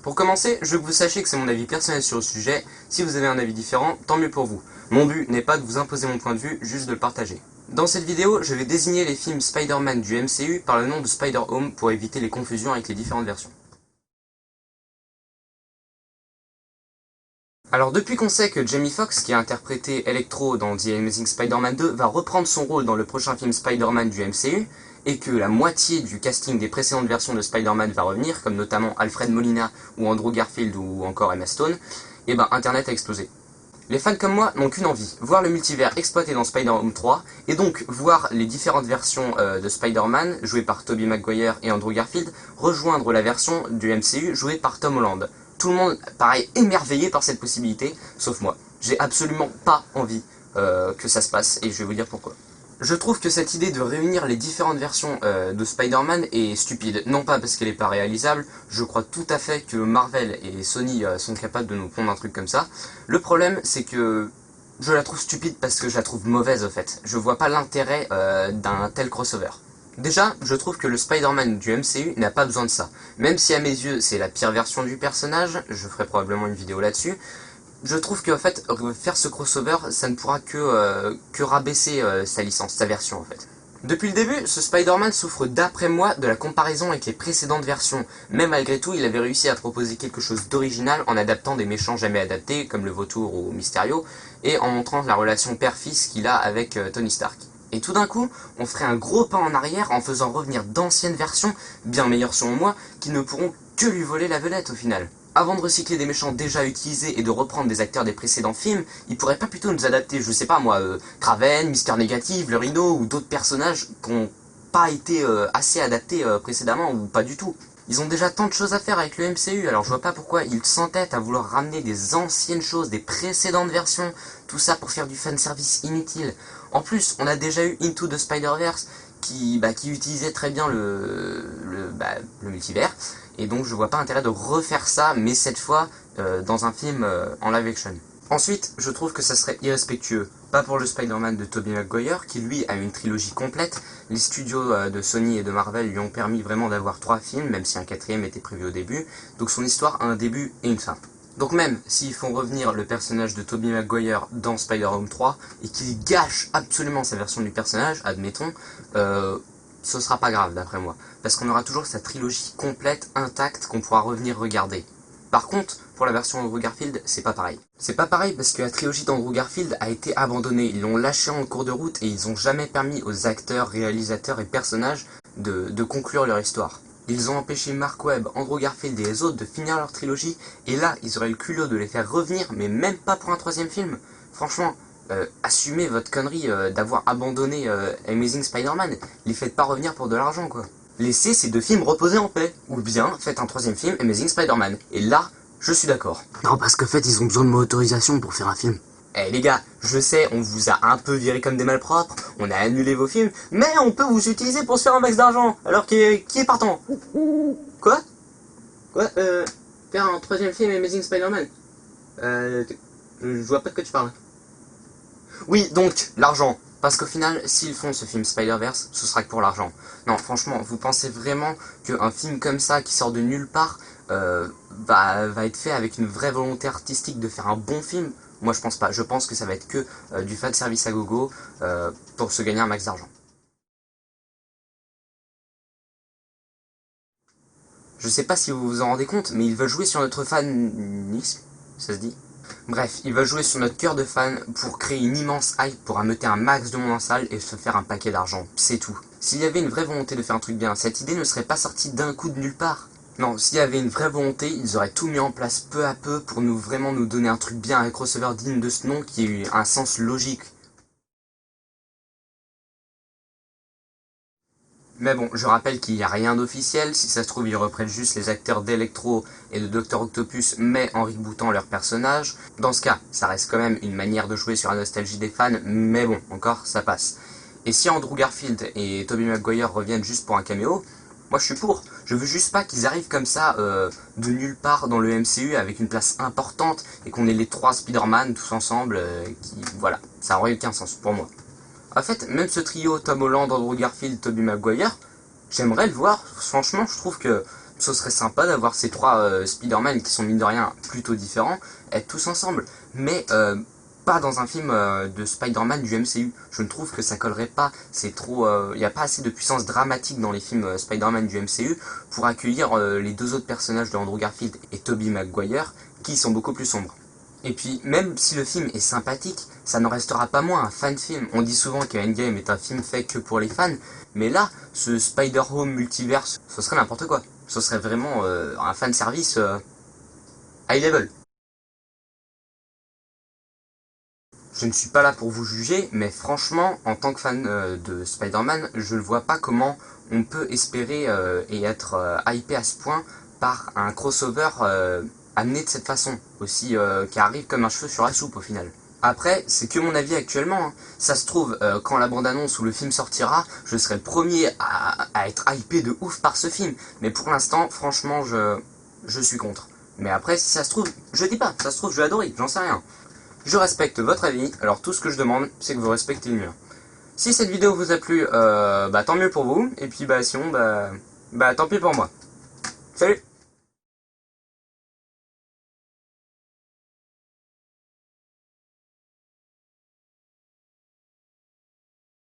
Pour commencer, je veux que vous sachiez que c'est mon avis personnel sur le sujet. Si vous avez un avis différent, tant mieux pour vous. Mon but n'est pas de vous imposer mon point de vue, juste de le partager. Dans cette vidéo, je vais désigner les films Spider-Man du MCU par le nom de Spider-Home pour éviter les confusions avec les différentes versions. Alors depuis qu'on sait que Jamie Foxx, qui a interprété Electro dans The Amazing Spider-Man 2, va reprendre son rôle dans le prochain film Spider-Man du MCU, et que la moitié du casting des précédentes versions de Spider-Man va revenir, comme notamment Alfred Molina ou Andrew Garfield ou encore Emma Stone, et ben Internet a explosé. Les fans comme moi n'ont qu'une envie, voir le multivers exploité dans Spider-Home 3, et donc voir les différentes versions de Spider-Man, jouées par Tobey Maguire et Andrew Garfield, rejoindre la version du MCU jouée par Tom Holland. Tout le monde paraît émerveillé par cette possibilité, sauf moi. J'ai absolument pas envie que ça se passe, et je vais vous dire pourquoi. Je trouve que cette idée de réunir les différentes versions de Spider-Man est stupide. Non pas parce qu'elle n'est pas réalisable, je crois tout à fait que Marvel et Sony sont capables de nous pondre un truc comme ça. Le problème, c'est que je la trouve stupide parce que je la trouve mauvaise au fait. Je vois pas l'intérêt d'un tel crossover. Déjà, je trouve que le Spider-Man du MCU n'a pas besoin de ça. Même si à mes yeux c'est la pire version du personnage, je ferai probablement une vidéo là-dessus, je trouve qu'en fait, faire ce crossover, ça ne pourra que rabaisser sa licence, sa version en fait. Depuis le début, ce Spider-Man souffre d'après moi de la comparaison avec les précédentes versions, mais malgré tout, il avait réussi à proposer quelque chose d'original en adaptant des méchants jamais adaptés, comme le Vautour ou Mysterio, et en montrant la relation père-fils qu'il a avec Tony Stark. Et tout d'un coup, on ferait un gros pas en arrière en faisant revenir d'anciennes versions, bien meilleures selon moi, qui ne pourront que lui voler la vedette au final. Avant de recycler des méchants déjà utilisés et de reprendre des acteurs des précédents films, ils pourraient pas plutôt nous adapter, je sais pas moi, Kraven, Mister Négatif, le Rhino ou d'autres personnages qui n'ont pas été assez adaptés précédemment ou pas du tout. Ils ont déjà tant de choses à faire avec le MCU, alors je vois pas pourquoi ils s'entêtent à vouloir ramener des anciennes choses, des précédentes versions, tout ça pour faire du fanservice inutile. En plus, on a déjà eu Into the Spider-Verse qui utilisait très bien le multivers, et donc je vois pas intérêt de refaire ça, mais cette fois dans un film en live action. Ensuite, je trouve que ça serait irrespectueux, pas pour le Spider-Man de Tobey Maguire, qui lui a une trilogie complète. Les studios de Sony et de Marvel lui ont permis vraiment d'avoir 3 films, même si un 4e était prévu au début, donc son histoire a un début et une fin. Donc même s'ils font revenir le personnage de Tobey Maguire dans Spider-Home 3, et qu'ils gâchent absolument sa version du personnage, admettons, ce sera pas grave d'après moi, parce qu'on aura toujours sa trilogie complète, intacte, qu'on pourra revenir regarder. Par contre, pour la version Andrew Garfield, c'est pas pareil. C'est pas pareil parce que la trilogie d'Andrew Garfield a été abandonnée, ils l'ont lâchée en cours de route et ils ont jamais permis aux acteurs, réalisateurs et personnages de conclure leur histoire. Ils ont empêché Mark Webb, Andrew Garfield et les autres de finir leur trilogie, et là, ils auraient le culot de les faire revenir, mais même pas pour un 3e film. Franchement, assumez votre connerie d'avoir abandonné Amazing Spider-Man, les faites pas revenir pour de l'argent quoi. Laissez ces 2 films reposer en paix, ou bien faites un 3e film, Amazing Spider-Man, et là, je suis d'accord. Non, parce qu'en fait, ils ont besoin de mon autorisation pour faire un film. Eh les gars, je sais, on vous a un peu viré comme des malpropres, on a annulé vos films, mais on peut vous utiliser pour se faire un max d'argent, alors qui est partant? Quoi? Faire un 3e film Amazing Spider-Man? Je vois pas de quoi tu parles. Oui, donc, l'argent. Parce qu'au final, s'ils font ce film Spider-Verse, ce sera que pour l'argent. Non, franchement, vous pensez vraiment qu'un film comme ça, qui sort de nulle part, va être fait avec une vraie volonté artistique de faire un bon film? Moi, je pense pas. Je pense que ça va être que du fan service à gogo pour se gagner un max d'argent. Je sais pas si vous vous en rendez compte, mais ils veulent jouer sur notre fanisme, ça se dit? Bref, ils veulent jouer sur notre cœur de fan pour créer une immense hype, pour ameuter un max de monde en salle et se faire un paquet d'argent, c'est tout. S'il y avait une vraie volonté de faire un truc bien, cette idée ne serait pas sortie d'un coup de nulle part. Non, s'il y avait une vraie volonté, ils auraient tout mis en place peu à peu pour vraiment nous donner un truc bien, un crossover digne de ce nom qui ait un sens logique. Mais bon, je rappelle qu'il n'y a rien d'officiel, si ça se trouve ils reprennent juste les acteurs d'Electro et de Dr Octopus, mais en rebootant leurs personnages. Dans ce cas, ça reste quand même une manière de jouer sur la nostalgie des fans, mais bon, encore, ça passe. Et si Andrew Garfield et Tobey Maguire reviennent juste pour un caméo, moi je suis pour. Je veux juste pas qu'ils arrivent comme ça, de nulle part dans le MCU avec une place importante, et qu'on ait les 3 Spider-Man tous ensemble, voilà, ça aurait aucun sens pour moi. En fait, même ce trio, Tom Holland, Andrew Garfield, Tobey Maguire, j'aimerais le voir. Franchement, je trouve que ce serait sympa d'avoir ces trois Spider-Man qui sont mine de rien plutôt différents, être tous ensemble, mais pas dans un film de Spider-Man du MCU. Je ne trouve que ça collerait pas, c'est trop... Il n'y a pas assez de puissance dramatique dans les films Spider-Man du MCU pour accueillir les deux autres personnages de Andrew Garfield et Tobey Maguire qui sont beaucoup plus sombres. Et puis, même si le film est sympathique, ça n'en restera pas moins un fan film. On dit souvent que Endgame est un film fait que pour les fans, mais là, ce Spider-Home multiverse, ce serait n'importe quoi. Ce serait vraiment un fan service high level. Je ne suis pas là pour vous juger, mais franchement, en tant que fan de Spider-Man, je ne vois pas comment on peut espérer et être hypé à ce point par un crossover amené de cette façon, aussi qui arrive comme un cheveu sur la soupe au final. Après, c'est que mon avis actuellement, hein. Ça se trouve, quand la bande-annonce ou le film sortira, je serai le premier à être hypé de ouf par ce film. Mais pour l'instant, franchement, je suis contre. Mais après, si ça se trouve, je dis pas, ça se trouve, je vais adorer, j'en sais rien. Je respecte votre avis, alors tout ce que je demande, c'est que vous respectez le mien. Si cette vidéo vous a plu, tant mieux pour vous, et puis sinon, tant pis pour moi. Salut!